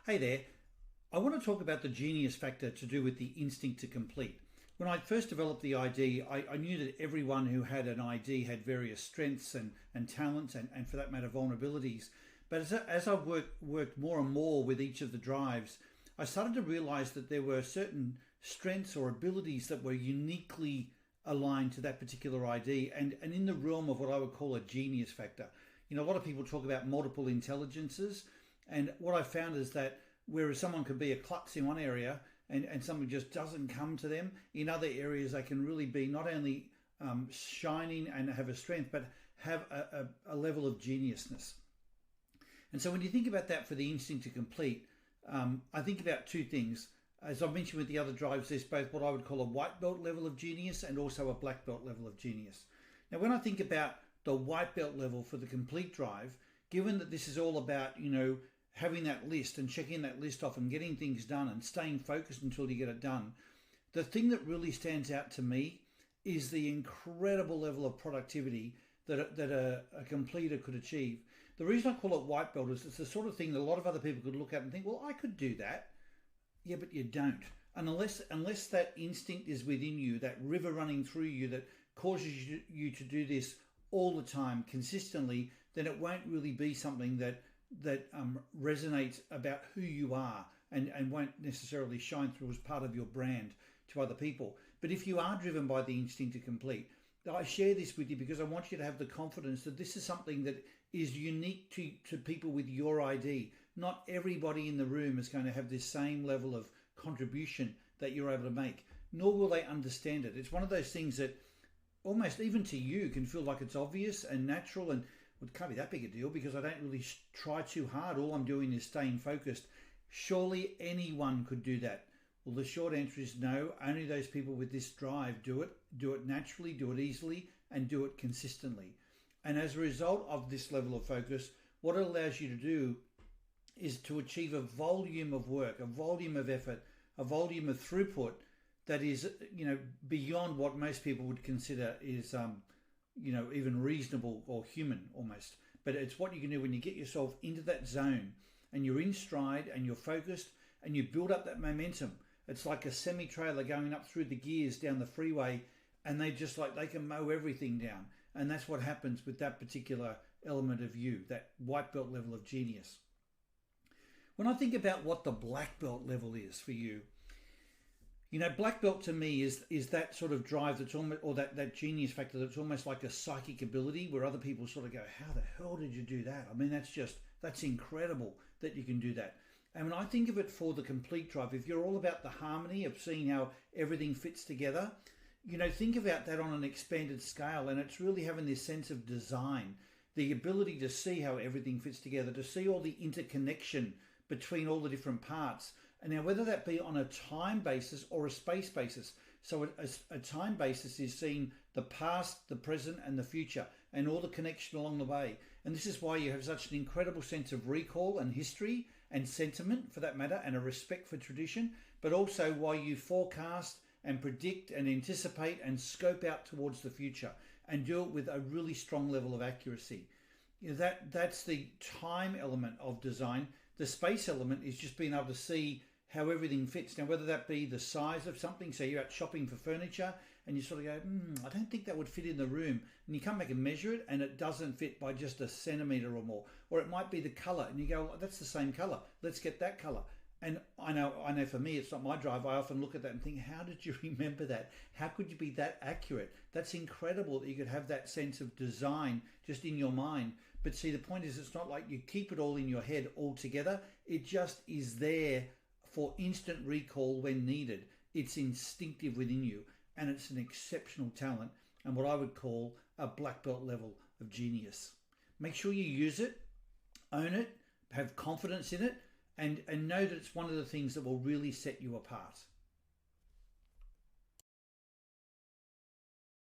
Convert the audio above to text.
Hey there. I want to talk about the genius factor to do with the instinct to complete. When I first developed the ID, I knew that everyone who had an ID had various strengths and talents and for that matter, vulnerabilities. But as I worked more and more with each of the drives, I started to realize that there were certain strengths or abilities that were uniquely aligned to that particular ID and in the realm of what I would call a genius factor. A lot of people talk about multiple intelligences, and what I found is that whereas someone could be a klutz in one area and something just doesn't come to them, in other areas they can really be not only shining and have a strength, but have a level of geniusness. And so when you think about that for the instinct to complete, I think about two things. As I mentioned with the other drives, there's both what I would call a white belt level of genius and also a black belt level of genius. Now, when I think about the white belt level for the complete drive, given that this is all about, having that list and checking that list off and getting things done and staying focused until you get it done, the thing that really stands out to me is the incredible level of productivity that a completer could achieve. The reason I call it white belt is it's the sort of thing that a lot of other people could look at and think, well, I could do that. Yeah, but you don't. And unless that instinct is within you, that river running through you that causes you to do this all the time consistently, then it won't really be something that resonates about who you are and won't necessarily shine through as part of your brand to other people. But if you are driven by the instinct to complete, I share this with you because I want you to have the confidence that this is something that is unique to people with your ID. Not everybody in the room is going to have this same level of contribution that you're able to make, nor will they understand it. It's one of those things that almost even to you can feel like it's obvious and natural, and it can't be that big a deal because I don't really try too hard. All I'm doing is staying focused. Surely anyone could do that. Well, the short answer is no. Only those people with this drive do it naturally, do it easily, and do it consistently. And as a result of this level of focus, what it allows you to do is to achieve a volume of work, a volume of effort, a volume of throughput that is, beyond what most people would consider is, even reasonable or human almost. But it's what you can do when you get yourself into that zone and you're in stride and you're focused and you build up that momentum. It's like a semi-trailer going up through the gears down the freeway, and they can mow everything down. And that's what happens with that particular element of you, that white belt level of genius. When I think about what the black belt level is for you, black belt to me is that sort of drive that's almost, or that genius factor that's almost like a psychic ability where other people sort of go, how the hell did you do that? I mean, that's incredible that you can do that. And when I think of it for the complete drive, if you're all about the harmony of seeing how everything fits together, think about that on an expanded scale. And it's really having this sense of design, the ability to see how everything fits together, to see all the interconnection between all the different parts. And now, whether that be on a time basis or a space basis. So a time basis is seeing the past, the present, and the future, and all the connection along the way. And this is why you have such an incredible sense of recall and history and sentiment, for that matter, and a respect for tradition, but also why you forecast and predict and anticipate and scope out towards the future and do it with a really strong level of accuracy. That's the time element of design. The space element is just being able to see how everything fits. Now, whether that be the size of something, so you're out shopping for furniture and you sort of go, I don't think that would fit in the room. And you come back and measure it and it doesn't fit by just a centimetre or more. Or it might be the colour and you go, well, that's the same colour. Let's get that colour. And I know for me, it's not my drive. I often look at that and think, how did you remember that? How could you be that accurate? That's incredible that you could have that sense of design just in your mind. But see, the point is, it's not like you keep it all in your head all together. It just is there for instant recall when needed. It's instinctive within you, and it's an exceptional talent and what I would call a black belt level of genius. Make sure you use it, own it, have confidence in it, and know that it's one of the things that will really set you apart.